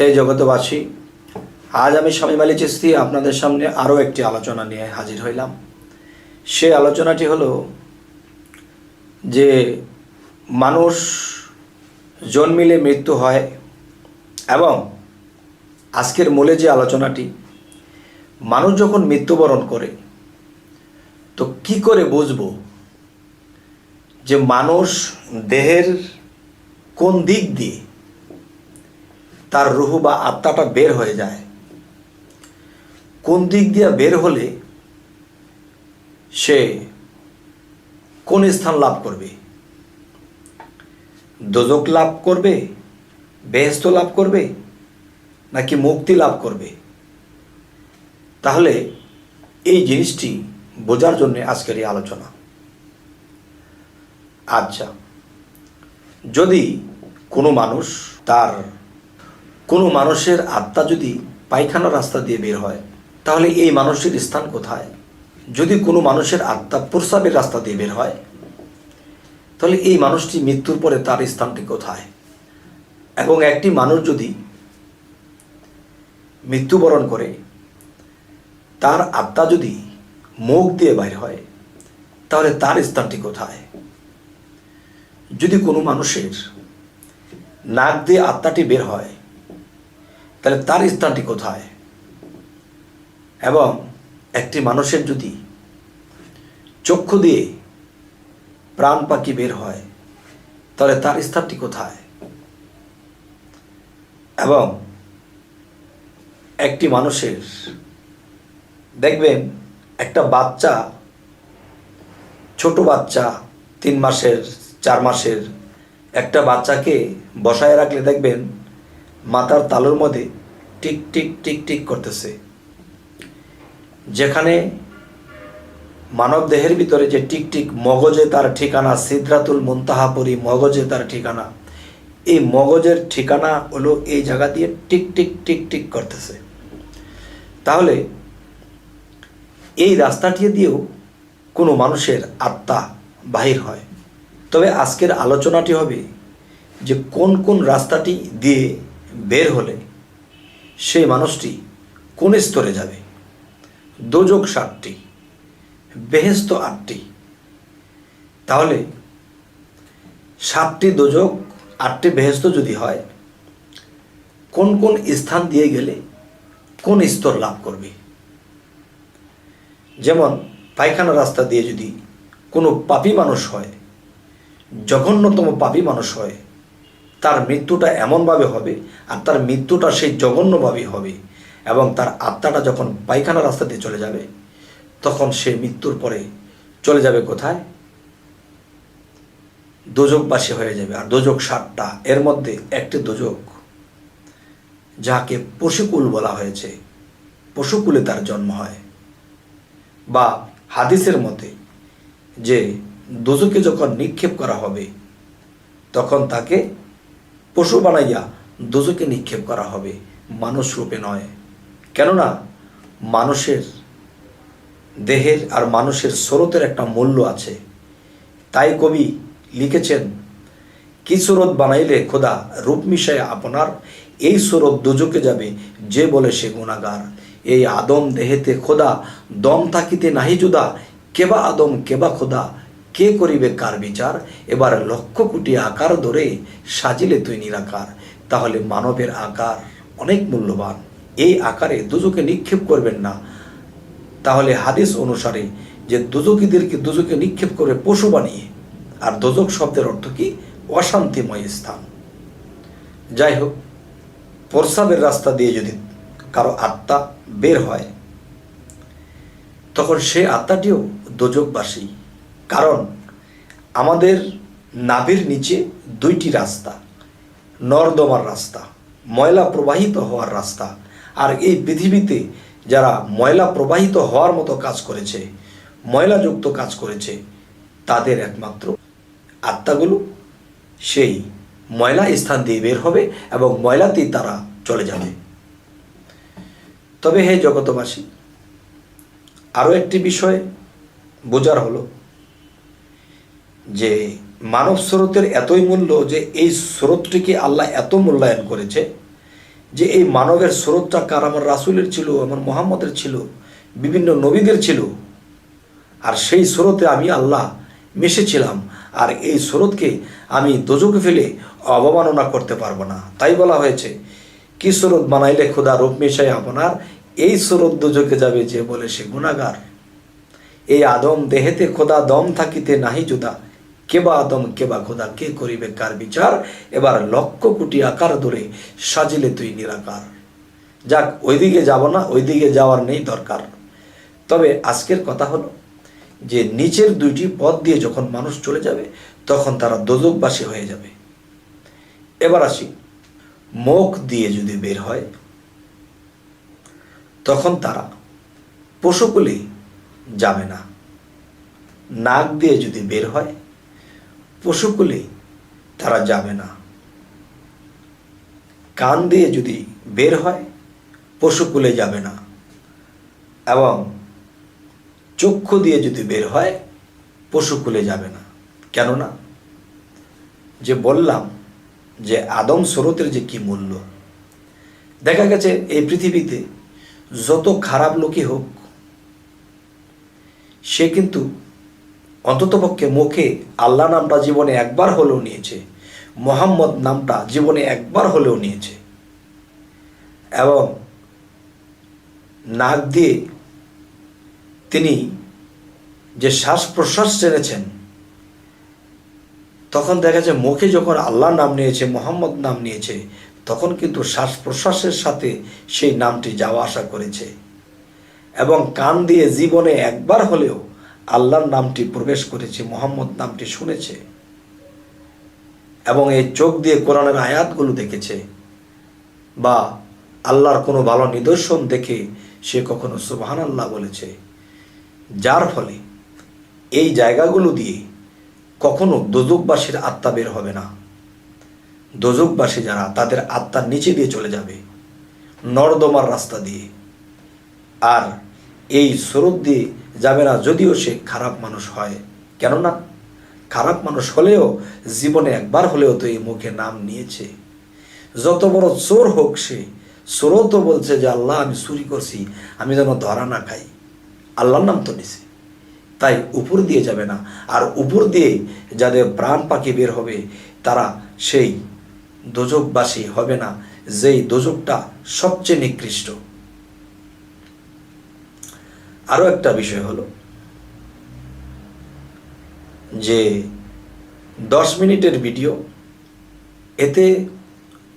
হে জগতবাসী, আজ আমি শামীম আলী চিশতি আপনাদের সামনে আরও একটি আলোচনা নিয়ে হাজির হইলাম। সে আলোচনাটি হলো যে মানুষ জন্মিলে মৃত্যু হয়, এবং আজকের মূলে যে আলোচনাটি, মানুষ যখন মৃত্যুবরণ করে তো কি করে বুঝবো যে মানুষ দেহের কোন দিক দিয়ে তার রুহ বা আত্মাটা বের হয়ে যায়, কোন দিক দিয়ে বের হলে সে কোন স্থান লাভ করবে, দোজক লাভ করবে, বেহেশত লাভ করবে, নাকি মুক্তি লাভ করবে? তাহলে এই জিনিসটি বোঝার জন্য আজকের এই আলোচনা। আচ্ছা, যদি কোনো মানুষের আত্মা যদি পায়খানার রাস্তা দিয়ে বের হয়, তাহলে এই মানুষের স্থান কোথায়? যদি কোনো মানুষের আত্মা প্রস্রাবের রাস্তা দিয়ে বের হয়, তাহলে এই মানুষটি মৃত্যুর পরে তার স্থানটি কোথায়? এবং একটি মানুষ যদি মৃত্যুবরণ করে তার আত্মা যদি মুখ দিয়ে বাইর হয়, তাহলে তার স্থানটি কোথায়? যদি কোনো মানুষের নাক দিয়ে আত্মাটি বের হয়, তাহলে তার স্থানটি কোথায়? এবং একটি মানুষের যদি চক্ষু দিয়ে প্রাণ পাখি বের হয়, তাহলে তার স্থানটি কোথায়? এবং একটি মানুষের দেখবেন একটা বাচ্চা, ছোট বাচ্চা, 3 মাসের 4 মাসের একটা বাচ্চাকে বসায় রাখলে দেখবেন মাথার তালুর মধ্যে টিক টিক টিক টিক করতেছে। যেখানে মানব দেহের ভিতরে যে টিক টিক, মগজে তার ঠিকানা, সিদরাতুল মুনতাহা পরি মগজে তার ঠিকানা, এই মগজের ঠিকানা হলো এই জায়গা দিয়ে টিক টিক টিক টিক করতেছে। তাহলে এই রাস্তাটি দিয়েও কোনো মানুষের আত্মা বাহির হয়। তবে আজকের আলোচনাটি হবে যে কোন কোন রাস্তাটি দিয়ে বের হলে সেই মানুষটি কোন স্তরে যাবে। দোজক 7টি, বেহেশত 8টি। তাহলে 7টি দোজক 8টি বেহেশত যদি হয়, কোন কোন স্থান দিয়ে গেলে কোন স্তর লাভ করবে? যেমন পায়খানা রাস্তা দিয়ে যদি কোনো পাপী মানুষ হয়, জঘন্যতম পাপী মানুষ হয়, তার মৃত্যুটা এমনভাবে হবে, আর তার মৃত্যুটা সেই জঘন্যভাবেই হবে, এবং তার আত্মাটা যখন পায়খানা রাস্তা দিয়ে চলে যাবে, তখন সে মৃত্যুর পরে চলে যাবে কোথায়? দোজকবাসী হয়ে যাবে। আর দোজক 7টা, এর মধ্যে একটি দোজক যাকে পশুকুল বলা হয়েছে, পশুকুলে তার জন্ম হয়। বা হাদিসের মতে যে দোজকে যখন নিক্ষেপ করা হবে, তখন তাকে পশু বানাইয়া দোজকে নিক্ষেপ করা হবে, মানুষ রূপে নয়। কেননা মানুষের দেহের আর মানুষের স্রোতের একটা মূল্য আছে। তাই কবি লিখেছেন, কি স্রোত বানাইলে খোদা রূপ মিশায় আপনার, এই স্রোত দোজকে যাবে যে বলে সে গুনাহগার। এই আদম দেহেতে খোদা দম থাকিতে নাহি জুদা, কেবা আদম কেবা খোদা, কে করিবে কার বিচার? এবার 1,00,000 কোটি আকার ধরে সাজিলে তুই নিরাকার। তাহলে মানবের আকার অনেক মূল্যবান, এই আকারে দোজকে নিক্ষেপ করবেন না। তাহলে হাদিস অনুসারে যে দোজকীদেরকে দোজকে নিক্ষেপ করে পশু বানিয়ে, আর দোজক শব্দের অর্থ কি? অশান্তিময় স্থান। যাই হোক, প্রস্রাবের রাস্তা দিয়ে যদি কারো আত্মা বের হয়, তখন সে আত্মাটিও দোজকবাসী। কারণ আমাদের নাভির নিচে 2টি রাস্তা, নর্দমার রাস্তা, ময়লা প্রবাহিত হওয়ার রাস্তা। আর এই পৃথিবীতে যারা ময়লা প্রবাহিত হওয়ার মতো কাজ করেছে, ময়লাযুক্ত কাজ করেছে, তাদের একমাত্র আত্মাগুলো সেই ময়লা স্থান দিয়ে বের হবে এবং ময়লাতেই তারা চলে যাবে। তবে হে জগতবাসী, আরও একটি বিষয় বোঝার হলো যে মানব স্রোতের এতই মূল্য যে এই স্রোতটিকে আল্লাহ এত মূল্যায়ন করেছে যে এই মানবের স্রোতটা কার? আমার রাসূলের ছিল, আমার মুহাম্মদের ছিল, বিভিন্ন নবীদের ছিল। আর সেই স্রোতে আমি আল্লাহ মিশেছিলাম, আর এই স্রোতকে আমি দোজখে ফেলে অবমাননা করতে পারবো না। তাই বলা হয়েছে, কি স্রোত বানাইলে খোদা রূপ মিশাই আপনার, এই স্রোত দোজখে যাবে যে বলে সে গুনাহগার। এই আদম দেহেতে খোদা দম থাকিতে নাহি জুদা, কেবা আদম কেবা খোদা, কে করিবে কার বিচার, এবার লক্ষ কোটি আকার ধরে সাজিলে তুই নিরাকার। যাক, ওইদিকে যাব না, ওইদিকে যাওয়ার নেই দরকার। তবে আজকের কথা হলো যে নিচের দুইটি পথ দিয়ে যখন মানুষ চলে যাবে তখন তারা দোজখবাসী হয়ে যাবে। এবার আসি, মুখ দিয়ে যদি বের হয় তখন তারা পশুকুলে যাবে না। নাক দিয়ে যদি বের হয় পশুকুলে তারা যাবে না। কান দিয়ে যদি বের হয় পশুকুলে যাবে না। এবং চক্ষু দিয়ে যদি বের হয় পশুকুলে যাবে না। কেননা যে বললাম যে আদম স্রোতের যে কি মূল্য, দেখা গেছে এই পৃথিবীতে যত খারাপ লোকই হোক সে কিন্তু অন্ততপক্ষে মুখে আল্লাহ নামটা জীবনে একবার হলেও নিয়েছে, মুহাম্মদ নামটা জীবনে একবার হলেও নিয়েছে। এবং নাক দিয়ে তিনি যে শ্বাস প্রশ্বাস টেনেছেন, তখন দেখা যায় মুখে যখন আল্লাহ নাম নিয়েছে, মুহাম্মদ নাম নিয়েছে, তখন কিন্তু শ্বাস প্রশ্বাসের সাথে সেই নামটি যাওয়া আসা করেছে। এবং কান দিয়ে জীবনে একবার হলেও আল্লাহর নামটি প্রবেশ করেছে, মুহাম্মদ নামটি শুনেছে। এবং এই চোখ দিয়ে কোরআনের আয়াতগুলো দেখেছে, বা আল্লাহর কোনো ভালো নিদর্শন দেখে সে কখনো সুবহানাল্লাহ বলেছে। যার ফলে এই জায়গাগুলো দিয়ে কখনো দোজখবাসীর আত্মা বের হবে না। দোজখবাসী যারা, তাদের আত্মার নিচে দিয়ে চলে যাবে, নর্দমার রাস্তা দিয়ে। আর এই স্রোত দিয়ে যাবে না, যদিও সে খারাপ মানুষ হয়। কেননা খারাপ মানুষ হলেও জীবনে একবার হলেও তো এই মুখে নাম নিয়েছে। যত বড় চোর হোক সে, চোরও তো বলছে যে আল্লাহ আমি চুরি করছি, আমি যেন ধরা না খাই, আল্লাহর নাম তো নিছে। তাই উপর দিয়ে যাবে না। আর উপর দিয়ে যাদের প্রাণ পাখি বের হবে তারা সেই দোজখবাসী হবে না, যেই দোজখটা সবচেয়ে নিকৃষ্ট। আরো একটা বিষয় হলো যে 10 মিনিটের ভিডিও, এতে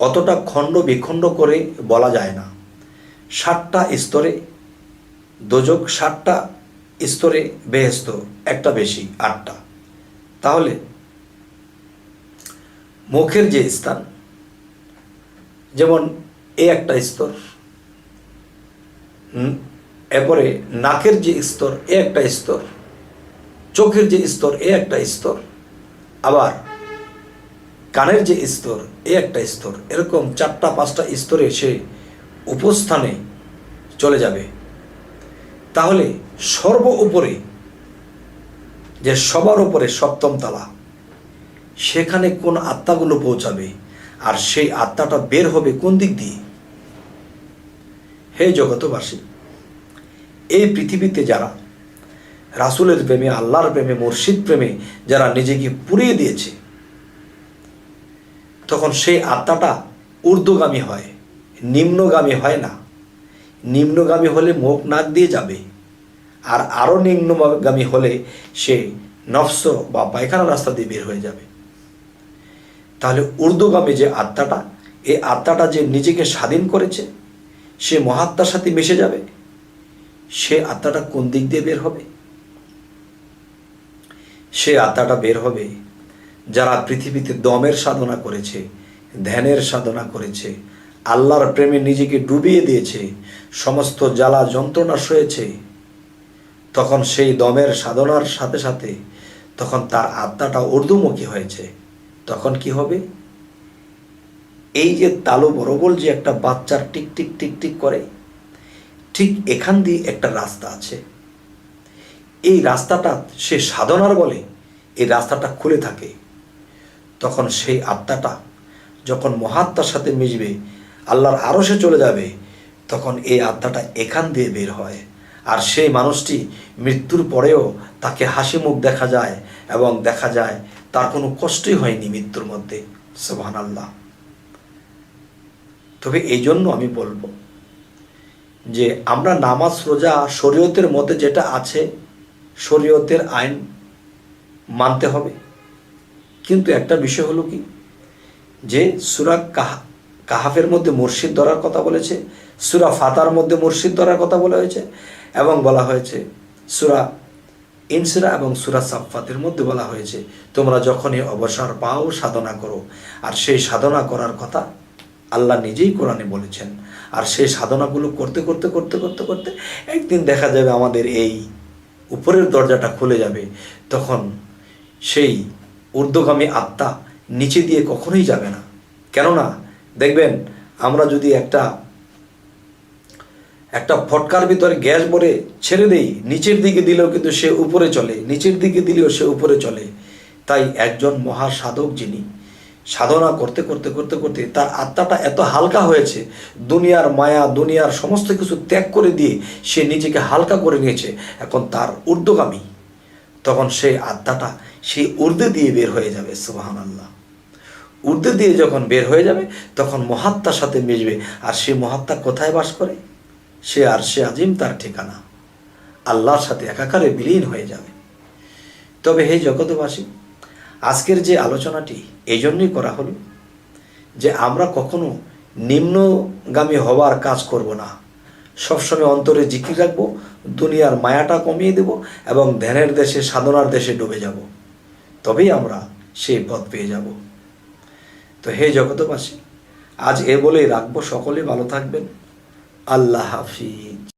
অতটা খণ্ড বিখণ্ড করে বলা যায় না। 7টা স্তরে দোজখ, 7টা স্তরে বেহেশত, একটা বেশি 8টা। তাহলে মুখের যে স্থান, যেমন এ একটা স্তর, এরপরে নাকের যে স্তর এ একটা স্তর, চোখের যে স্তর এ একটা স্তর, আবার কানের যে স্তর এ একটা স্তর, এরকম 4টা 5টা স্তরে সে উপস্থানে চলে যাবে। তাহলে সর্ব উপরে, যে সবার উপরে 7ম তলা, সেখানে কোন আত্মাগুলো পৌঁছাবে, আর সেই আত্মাটা বের হবে কোন দিক দিয়ে? হে জগতবাসী, এই পৃথিবীতে যারা রাসূলের প্রেমে, আল্লাহর প্রেমে, মুর্শিদ প্রেমে যারা নিজেকে পুড়িয়ে দিয়েছে, তখন সেই আত্মাটা ঊর্ধ্বগামী হয়, নিম্নগামী হয় না। নিম্নগামী হলে মুখ নাক দিয়ে যাবে, আর আরও নিম্নগামী হলে সে নফস বা পায়খানা রাস্তা দিয়ে বের হয়ে যাবে। তাহলে ঊর্ধ্বগামী যে আত্মাটা, এই আত্মাটা যে নিজেকে স্বাধীন করেছে, সে মহাত্মার সাথে মিশে যাবে। সে আত্মাটা কোন দিক দিয়ে বের হবে? সে আত্মাটা বের হবে যারা পৃথিবীতে দমের সাধনা করেছে, ধ্যানের সাধনা করেছে, আল্লাহর প্রেমে নিজেকে ডুবিয়ে দিয়েছে, সমস্ত জ্বালা যন্ত্রণা সয়েছে। তখন সেই দমের সাধনার সাথে সাথে তখন তার আত্মাটা ঊর্ধ্বমুখী হয়েছে। তখন কি হবে? এই যে তালু বরবল যে একটা বাচ্চার টিক টিক টিক টিক করে, ঠিক এখান দিয়ে একটা রাস্তা আছে। এই রাস্তাটা সে সাধনার বলে এই রাস্তাটা খুলে থাকে। তখন সেই আত্মাটা যখন মহাত্মার সাথে মিশবে, আল্লাহর আরশে চলে যাবে, তখন এই আত্মাটা এখান দিয়ে বের হয়। আর সেই মানুষটি মৃত্যুর পরেও তাকে হাসি মুখ দেখা যায়, এবং দেখা যায় তার কোনো কষ্টই হয়নি মৃত্যুর মধ্যে। সুবহানাল্লাহ। তবে এই জন্য আমি বলবো যে আমরা নামাজ রোজা শরীয়তের মধ্যে যেটা আছে, শরীয়তের আইন মানতে হবে। কিন্তু একটা বিষয় হলো কি, যে সূরা কাহাফের মধ্যে মুর্শিদ ধরার কথা বলেছে, সূরা ফাতার মধ্যে মুর্শিদ ধরার কথা বলা হয়েছে, এবং বলা হয়েছে সূরা ইনসিরা এবং সূরা সাফফাতের মধ্যে বলা হয়েছে তোমরা যখনই অবসর পাও সাধনা করো। আর সেই সাধনা করার কথা আল্লাহ নিজেই কোরআনে বলেছেন। আর সেই সাধনাগুলো করতে করতে করতে করতে করতে একদিন দেখা যাবে আমাদের এই উপরের দরজাটা খুলে যাবে, তখন সেই ঊর্ধ্বগামী আত্মা নিচে দিয়ে কখনোই যাবে না। কেননা দেখবেন, আমরা যদি একটা ফটকার ভিতরে গ্যাস ভরে ছেড়ে দেই, নিচের দিকে দিলেও কিন্তু সে উপরে চলে, নিচের দিকে দিলেও সে উপরে চলে। তাই একজন মহা সাধক যিনি সাধনা করতে করতে করতে করতে তার আত্মাটা এত হালকা হয়েছে, দুনিয়ার মায়া দুনিয়ার সমস্ত কিছু ত্যাগ করে দিয়ে সে নিজেকে হালকা করে নিয়েছে, এখন তার ঊর্ধ্বগামী, তখন সেই আত্মাটা সেই ঊর্ধ্বে দিয়ে বের হয়ে যাবে। সুবহানাল্লাহ। ঊর্ধ্বে দিয়ে যখন বের হয়ে যাবে তখন মহাত্মার সাথে মিশবে। আর সেই মহাত্মা কোথায় বাস করে? সে আরশে আজিম তার ঠিকানা, আল্লাহর সাথে একাকারে বিলীন হয়ে যাবে। তবে হে জগৎবাসী, আজকের যে আলোচনাটি এই জন্যই করা হলো যে আমরা কখনো নিম্নগামী হওয়ার কাজ করব না, সবসময় অন্তরে জিকির রাখবো, দুনিয়ার মায়াটা কমিয়ে দেব এবং ধ্যানের দেশে সাধনার দেশে ডুবে যাব, তবেই আমরা সেই পথ পেয়ে যাব। তো হে জগৎবাসী, আজ এ বলেই রাখবো। সকলে ভালো থাকবেন। আল্লাহ হাফিজ।